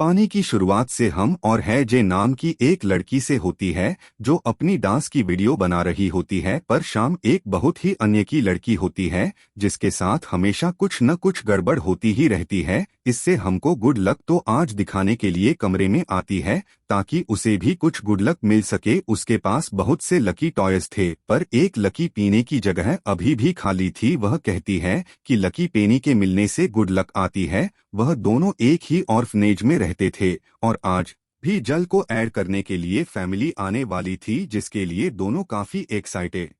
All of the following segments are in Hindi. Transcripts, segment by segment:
पानी की शुरुआत से हम और है जे नाम की एक लड़की से होती है जो अपनी डांस की वीडियो बना रही होती है, पर शाम एक बहुत ही अन्य की लड़की होती है जिसके साथ हमेशा कुछ न कुछ गड़बड़ होती ही रहती है। इससे हमको गुड लक तो आज दिखाने के लिए कमरे में आती है ताकि उसे भी कुछ गुड लक मिल सके। उसके पास बहुत से लकी टॉयज थे पर एक लकी पीने की जगह अभी भी खाली थी। वह कहती है कि लकी पेनी के मिलने से गुड लक आती है। वह दोनों एक ही ऑर्फनेज में रहते थे और आज भी जल को ऐड करने के लिए फैमिली आने वाली थी जिसके लिए दोनों काफी एक्साइटेड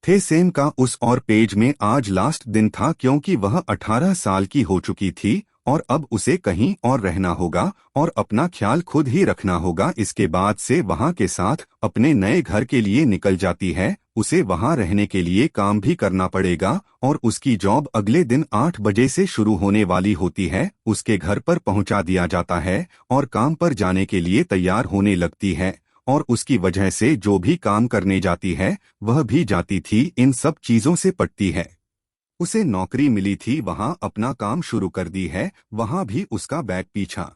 थे। सेम का उस और पेज में आज लास्ट दिन था क्योंकि वह 18 साल की हो चुकी थी और अब उसे कहीं और रहना होगा और अपना ख्याल खुद ही रखना होगा। इसके बाद से वहां के साथ अपने नए घर के लिए निकल जाती है। उसे वहां रहने के लिए काम भी करना पड़ेगा और उसकी जॉब अगले दिन 8 बजे से शुरू होने वाली होती है। उसके घर पर पहुंचा दिया जाता है और काम पर जाने के लिए तैयार होने लगती है और उसकी वजह से जो भी काम करने जाती है वह भी जाती थी इन सब चीजों से पटती है। उसे नौकरी मिली थी, वहां अपना काम शुरू कर दी है, वहां भी उसका बैग पीछा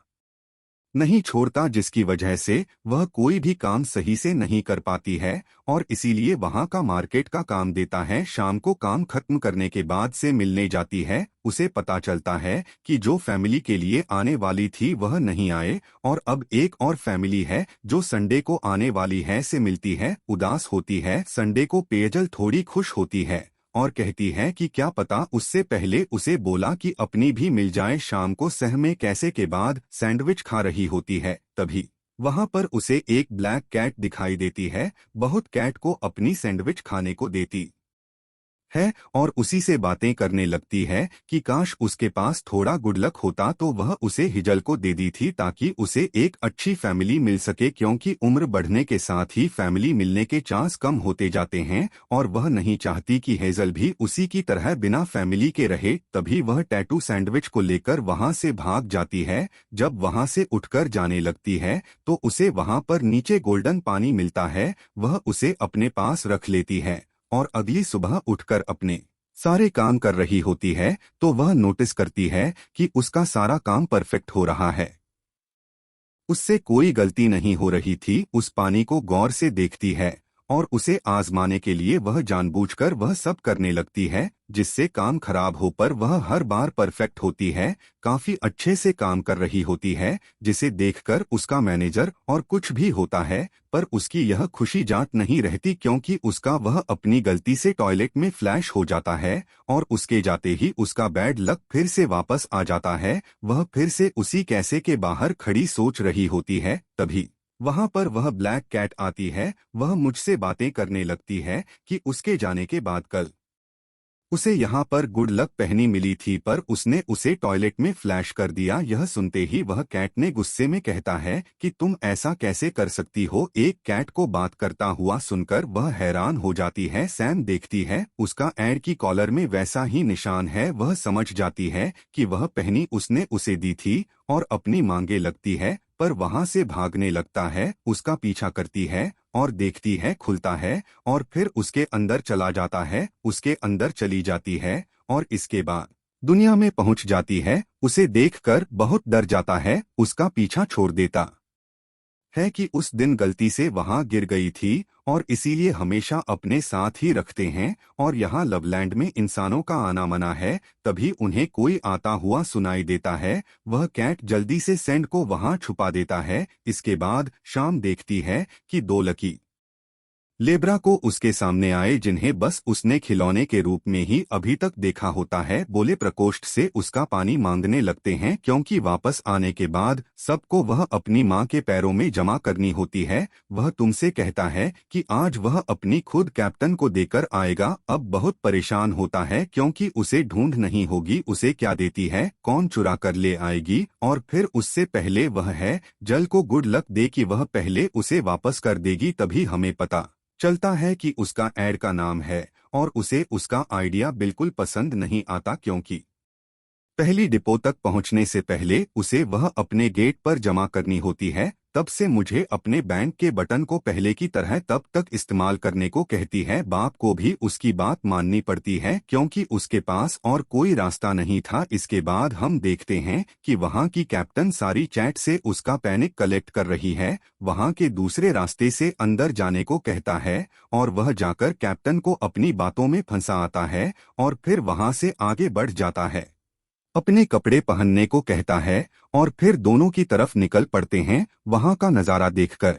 नहीं छोड़ता जिसकी वजह से वह कोई भी काम सही से नहीं कर पाती है और इसीलिए वहां का मार्केट का काम देता है। शाम को काम खत्म करने के बाद से मिलने जाती है। उसे पता चलता है कि जो फैमिली के लिए आने वाली थी वह नहीं आए और अब एक और फैमिली है जो संडे को आने वाली है से मिलती है। उदास होती है। संडे को पेयजल थोड़ी खुश होती है और कहती है कि क्या पता उससे पहले उसे बोला कि अपनी भी मिल जाए। शाम को सहमे कैसे के बाद सैंडविच खा रही होती है, तभी वहां पर उसे एक ब्लैक कैट दिखाई देती है। बहुत कैट को अपनी सैंडविच खाने को देती है और उसी से बातें करने लगती है कि काश उसके पास थोड़ा गुड लक होता तो वह उसे हिजल को दे दी थी ताकि उसे एक अच्छी फैमिली मिल सके, क्योंकि उम्र बढ़ने के साथ ही फैमिली मिलने के चांस कम होते जाते हैं और वह नहीं चाहती कि हेजल भी उसी की तरह बिना फैमिली के रहे। तभी वह टैटू सैंडविच को लेकर वहां से भाग जाती है। जब वहां से उठकर जाने लगती है तो उसे वहां पर नीचे गोल्डन पानी मिलता है। वह उसे अपने पास रख लेती है और अगली सुबह उठकर अपने सारे काम कर रही होती है तो वह नोटिस करती है कि उसका सारा काम परफेक्ट हो रहा है, उससे कोई गलती नहीं हो रही थी। उस पानी को गौर से देखती है और उसे आजमाने के लिए वह जानबूझकर वह सब करने लगती है जिससे काम खराब हो पर वह हर बार परफेक्ट होती है। काफी अच्छे से काम कर रही होती है जिसे देखकर उसका मैनेजर और कुछ भी होता है पर उसकी यह खुशी जांच नहीं रहती क्योंकि उसका वह अपनी गलती से टॉयलेट में फ्लैश हो जाता है और उसके जाते ही उसका बैड लक फिर से वापस आ जाता है। वह फिर से उसी कैसे के बाहर खड़ी सोच रही होती है, तभी वहां पर वह ब्लैक कैट आती है। वह मुझसे बातें करने लगती है कि उसके जाने के बाद कल उसे यहाँ पर गुड लक पहनी मिली थी पर उसने उसे टॉयलेट में फ्लैश कर दिया। यह सुनते ही वह कैट ने गुस्से में कहता है कि तुम ऐसा कैसे कर सकती हो। एक कैट को बात करता हुआ सुनकर वह हैरान हो जाती है। सैम देखती है उसका एड की कॉलर में वैसा ही निशान है। वह समझ जाती है कि वह पहनी उसने उसे दी थी और अपनी मांगे लगती है पर वहां से भागने लगता है। उसका पीछा करती है और देखती है खुलता है और फिर उसके अंदर चला जाता है। उसके अंदर चली जाती है और इसके बाद दुनिया में पहुंच जाती है। उसे देखकर बहुत डर जाता है। उसका पीछा छोड़ देता है कि उस दिन गलती से वहां गिर गई थी और इसीलिए हमेशा अपने साथ ही रखते हैं और यहाँ लवलैंड में इंसानों का आना मना है। तभी उन्हें कोई आता हुआ सुनाई देता है। वह कैट जल्दी से सैंड को वहां छुपा देता है। इसके बाद शाम देखती है कि दो लकी लेब्रा को उसके सामने आए जिन्हें बस उसने खिलौने के रूप में ही अभी तक देखा होता है। बोले प्रकोष्ठ से उसका पानी मांगने लगते हैं क्योंकि वापस आने के बाद सबको वह अपनी माँ के पैरों में जमा करनी होती है। वह तुमसे कहता है कि आज वह अपनी खुद कैप्टन को देकर आएगा। अब बहुत परेशान होता है क्योंकि उसे ढूंढ नहीं होगी उसे क्या देती है, कौन चुरा कर ले आएगी और फिर उससे पहले वह है जल को गुड लक दे कि वह पहले उसे वापस कर देगी। तभी हमें पता चलता है कि उसका ऐड का नाम है और उसे उसका आइडिया बिल्कुल पसंद नहीं आता क्योंकि पहली डिपो तक पहुंचने से पहले उसे वह अपने गेट पर जमा करनी होती है। तब से मुझे अपने बैंक के बटन को पहले की तरह तब तक इस्तेमाल करने को कहती है। बाप को भी उसकी बात माननी पड़ती है क्योंकि उसके पास और कोई रास्ता नहीं था। इसके बाद हम देखते हैं कि वहाँ की कैप्टन सारी चैट से उसका पैनिक कलेक्ट कर रही है, वहाँ के दूसरे रास्ते से अंदर जाने को कहता है और वह जाकर कैप्टन को अपनी बातों में फंसा आता है और फिर वहाँ से आगे बढ़ जाता है। अपने कपड़े पहनने को कहता है और फिर दोनों की तरफ निकल पड़ते हैं। वहाँ का नज़ारा देखकर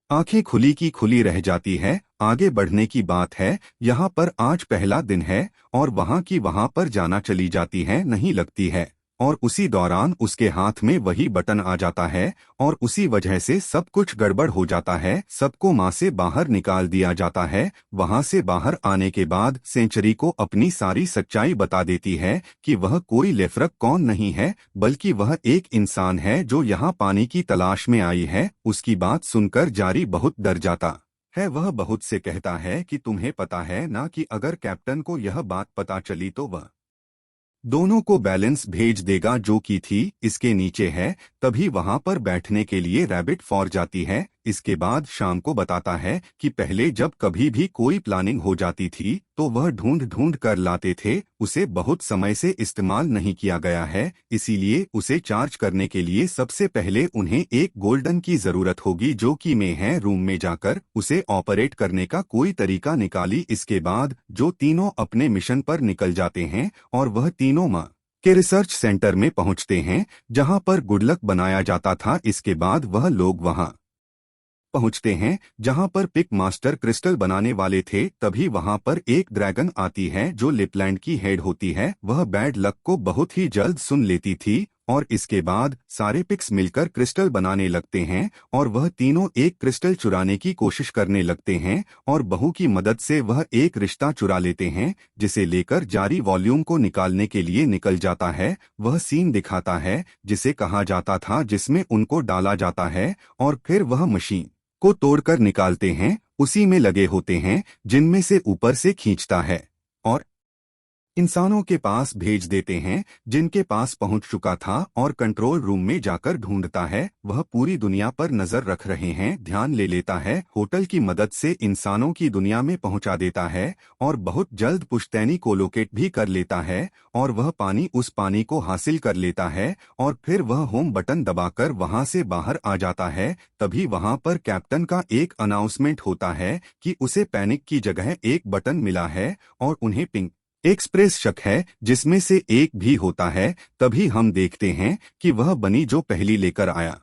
आंखें खुली की खुली रह जाती है। आगे बढ़ने की बात है, यहाँ पर आज पहला दिन है और वहाँ की वहाँ पर जाना चली जाती है नहीं लगती है और उसी दौरान उसके हाथ में वही बटन आ जाता है और उसी वजह से सब कुछ गड़बड़ हो जाता है। सबको माँ से बाहर निकाल दिया जाता है। वहाँ से बाहर आने के बाद सेंचुरी को अपनी सारी सच्चाई बता देती है कि वह कोई लेफ्रक कौन नहीं है बल्कि वह एक इंसान है जो यहाँ पानी की तलाश में आई है। उसकी बात सुनकर जारी बहुत डर जाता है। वह बहुत से कहता है कि तुम्हें पता है ना कि अगर कैप्टन को यह बात पता चली तो वह दोनों को बैलेंस भेज देगा जो की थी इसके नीचे है। तभी वहां पर बैठने के लिए रैबिट फॉर जाती है। इसके बाद शाम को बताता है कि पहले जब कभी भी कोई प्लानिंग हो जाती थी तो वह ढूंढ ढूंढ कर लाते थे, उसे बहुत समय से इस्तेमाल नहीं किया गया है, इसीलिए उसे चार्ज करने के लिए सबसे पहले उन्हें एक गोल्डन की जरूरत होगी जो कि में है। रूम में जाकर उसे ऑपरेट करने का कोई तरीका निकाली। इसके बाद जो तीनों अपने मिशन पर निकल जाते हैं और वह तीनों माँ के रिसर्च सेंटर में पहुंचते हैं जहां पर गुडलक बनाया जाता था। इसके बाद वह लोग वहां पहुंचते हैं जहां पर पिक मास्टर क्रिस्टल बनाने वाले थे। तभी वहां पर एक ड्रैगन आती है जो लिपलैंड की हेड होती है। वह बैड लक को बहुत ही जल्द सुन लेती थी और इसके बाद सारे पिक्स मिलकर क्रिस्टल बनाने लगते हैं और वह तीनों एक क्रिस्टल चुराने की कोशिश करने लगते हैं और बहू की मदद से वह एक रिश्ता चुरा लेते हैं जिसे लेकर जारी वॉल्यूम को निकालने के लिए निकल जाता है। वह सीन दिखाता है जिसे कहा जाता था जिसमें उनको डाला जाता है और फिर वह मशीन को तोड़कर निकालते हैं। उसी में लगे होते हैं जिनमें से ऊपर से खींचता है और इंसानों के पास भेज देते हैं जिनके पास पहुंच चुका था और कंट्रोल रूम में जाकर ढूंढता है। वह पूरी दुनिया पर नजर रख रहे हैं, ध्यान ले लेता है, होटल की मदद से इंसानों की दुनिया में पहुंचा देता है और बहुत जल्द पुश्तैनी को लोकेट भी कर लेता है और वह उस पानी को हासिल कर लेता है और फिर वह होम बटन दबाकर वहां से बाहर आ जाता है। तभी वहां पर कैप्टन का एक अनाउंसमेंट होता है कि उसे पैनिक की जगह एक बटन मिला है और उन्हें पिंक एक्सप्रेस शक है जिसमें से एक भी होता है। तभी हम देखते हैं कि वह बनी जो पहली लेकर आया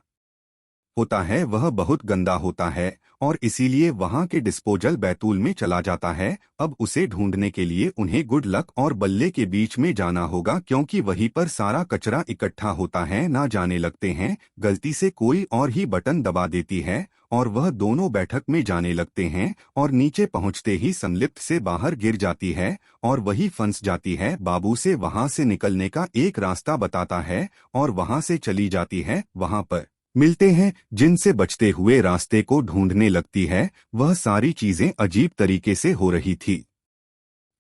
होता है वह बहुत गंदा होता है और इसीलिए वहां के डिस्पोजल बैतूल में चला जाता है। अब उसे ढूंढने के लिए उन्हें गुड लक और बल्ले के बीच में जाना होगा क्योंकि वहीं पर सारा कचरा इकट्ठा होता है। ना जाने लगते हैं गलती से कोई और ही बटन दबा देती है और वह दोनों बैठक में जाने लगते हैं और नीचे पहुंचते ही संलिप्त से बाहर गिर जाती है और वही फंस जाती है। बाबू से वहां से निकलने का एक रास्ता बताता है और वहां से चली जाती है। वहां पर मिलते हैं जिनसे बचते हुए रास्ते को ढूंढने लगती है। वह सारी चीजें अजीब तरीके से हो रही थी,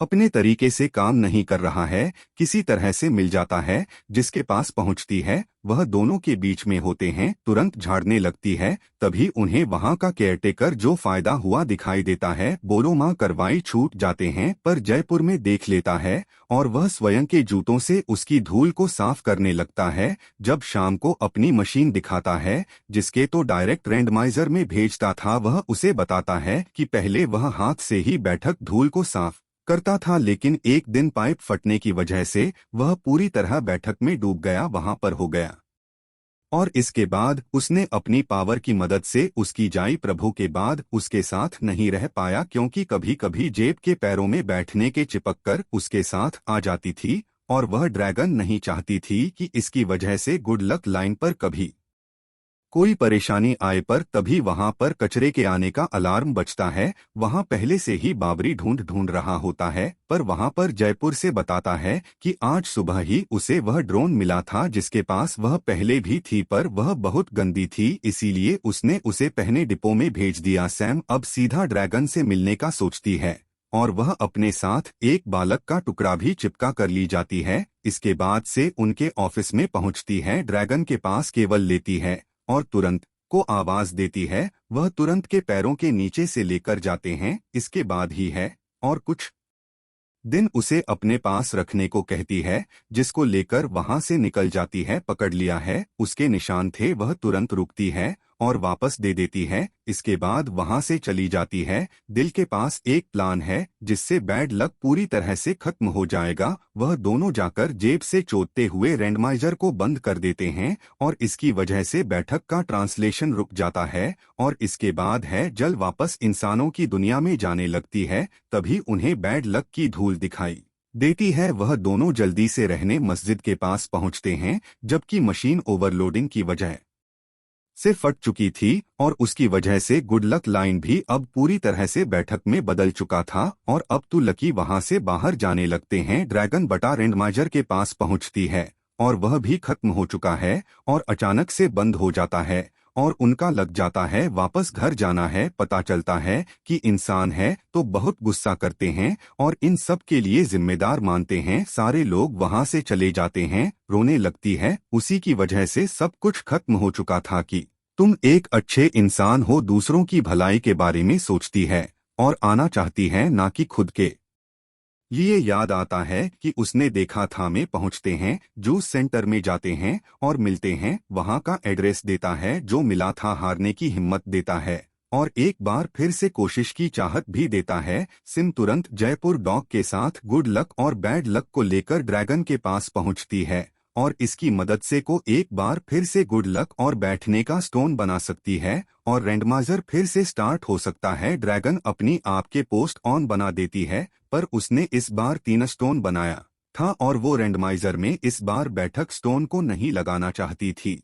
अपने तरीके से काम नहीं कर रहा है, किसी तरह से मिल जाता है। जिसके पास पहुंचती है वह दोनों के बीच में होते हैं, तुरंत झाड़ने लगती है। तभी उन्हें वहां का केयरटेकर जो फायदा हुआ दिखाई देता है। बोलो माँ करवाई छूट जाते हैं पर जयपुर में देख लेता है और वह स्वयं के जूतों से उसकी धूल को साफ करने लगता है। जब शाम को अपनी मशीन दिखाता है जिसके तो डायरेक्ट रैंडमाइजर में भेजता था, वह उसे बताता है कि पहले वह हाथ से ही बैठक धूल को साफ करता था लेकिन एक दिन पाइप फटने की वजह से वह पूरी तरह बैठक में डूब गया, वहां पर हो गया और इसके बाद उसने अपनी पावर की मदद से उसकी जाई प्रभु के बाद उसके साथ नहीं रह पाया क्योंकि कभी कभी जेब के पैरों में बैठने के चिपक कर उसके साथ आ जाती थी और वह ड्रैगन नहीं चाहती थी कि इसकी वजह से गुड लक लाइन पर कभी कोई परेशानी आए पर तभी वहां पर कचरे के आने का अलार्म बजता है। वहां पहले से ही बाबरी ढूंढ रहा होता है पर वहां पर जयपुर से बताता है कि आज सुबह ही उसे वह ड्रोन मिला था जिसके पास वह पहले भी थी पर वह बहुत गंदी थी, इसीलिए उसने उसे पहने डिपो में भेज दिया। सैम अब सीधा ड्रैगन से मिलने का सोचती है और वह अपने साथ एक बालक का टुकड़ा भी चिपका कर ली जाती है। इसके बाद से उनके ऑफिस में पहुंचती है, ड्रैगन के पास केवल लेती है और तुरंत को आवाज देती है, वह तुरंत के पैरों के नीचे से लेकर जाते हैं। इसके बाद ही है और कुछ दिन उसे अपने पास रखने को कहती है, जिसको लेकर वहां से निकल जाती है। पकड़ लिया है, उसके निशान थे, वह तुरंत रुकती है और वापस दे देती है। इसके बाद वहां से चली जाती है। दिल के पास एक प्लान है जिससे बैड लक पूरी तरह से खत्म हो जाएगा। वह दोनों जाकर जेब से चोदते हुए रैंडमाइजर को बंद कर देते हैं और इसकी वजह से बैठक का ट्रांसलेशन रुक जाता है। और इसके बाद है जल वापस इंसानों की दुनिया में जाने लगती है। तभी उन्हें बैड लक की धूल दिखाई देती है। वह दोनों जल्दी से रहने मस्जिद के पास पहुंचते हैं, जबकि मशीन ओवरलोडिंग की वजह से फट चुकी थी और उसकी वजह से गुड लक लाइन भी अब पूरी तरह से बैठक में बदल चुका था। और अब तो लकी वहां से बाहर जाने लगते हैं। ड्रैगन बटा रैंडमाइजर के पास पहुंचती है और वह भी खत्म हो चुका है और अचानक से बंद हो जाता है और उनका लग जाता है वापस घर जाना है। पता चलता है कि इंसान है तो बहुत गुस्सा करते हैं और इन सब के लिए जिम्मेदार मानते हैं। सारे लोग वहां से चले जाते हैं। रोने लगती है, उसी की वजह से सब कुछ खत्म हो चुका था कि तुम एक अच्छे इंसान हो, दूसरों की भलाई के बारे में सोचती है और आना चाहती है, ना कि खुद के लिए। याद आता है कि उसने देखा था। में पहुंचते हैं, जूस सेंटर में जाते हैं और मिलते हैं। वहां का एड्रेस देता है, जो मिला था। हारने की हिम्मत देता है और एक बार फिर से कोशिश की चाहत भी देता है। सिम तुरंत जयपुर डॉग के साथ गुड लक और बैड लक को लेकर ड्रैगन के पास पहुंचती है और इसकी मदद से को एक बार फिर से गुड लक और बैठने का स्टोन बना सकती है और रैंडमाइजर फिर से स्टार्ट हो सकता है। ड्रैगन अपनी आप के पोस्ट ऑन बना देती है, पर उसने इस बार 3 स्टोन बनाया था और वो रैंडमाइजर में इस बार बैठक स्टोन को नहीं लगाना चाहती थी,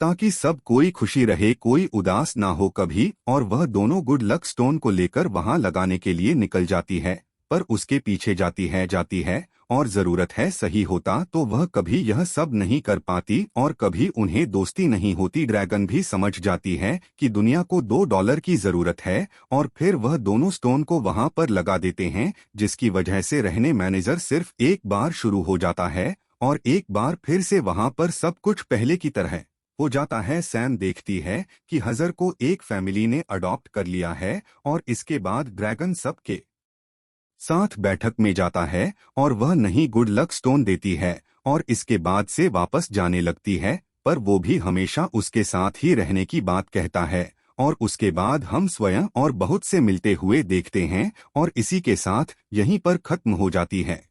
ताकि सब कोई खुशी रहे, कोई उदास ना हो कभी। और वह दोनों गुड लक स्टोन को लेकर वहां लगाने के लिए निकल जाती है, पर उसके पीछे जाती है और जरूरत है। सही होता तो वह कभी यह सब नहीं कर पाती और कभी उन्हें दोस्ती नहीं होती। ड्रैगन भी समझ जाती है कि दुनिया को $2 की जरूरत है और फिर वह दोनों स्टोन को वहां पर लगा देते हैं, जिसकी वजह से रहने मैनेजर सिर्फ एक बार शुरू हो जाता है और एक बार फिर से वहां पर सब कुछ पहले की तरह हो जाता है। सैम देखती है कि हजर को एक फैमिली ने अडॉप्ट कर लिया है और इसके बाद ड्रैगन सबके साथ बैठक में जाता है और वह नहीं गुड लक स्टोन देती है और इसके बाद से वापस जाने लगती है, पर वो भी हमेशा उसके साथ ही रहने की बात कहता है। और उसके बाद हम स्वयं और बहुत से मिलते हुए देखते हैं और इसी के साथ यहीं पर खत्म हो जाती है।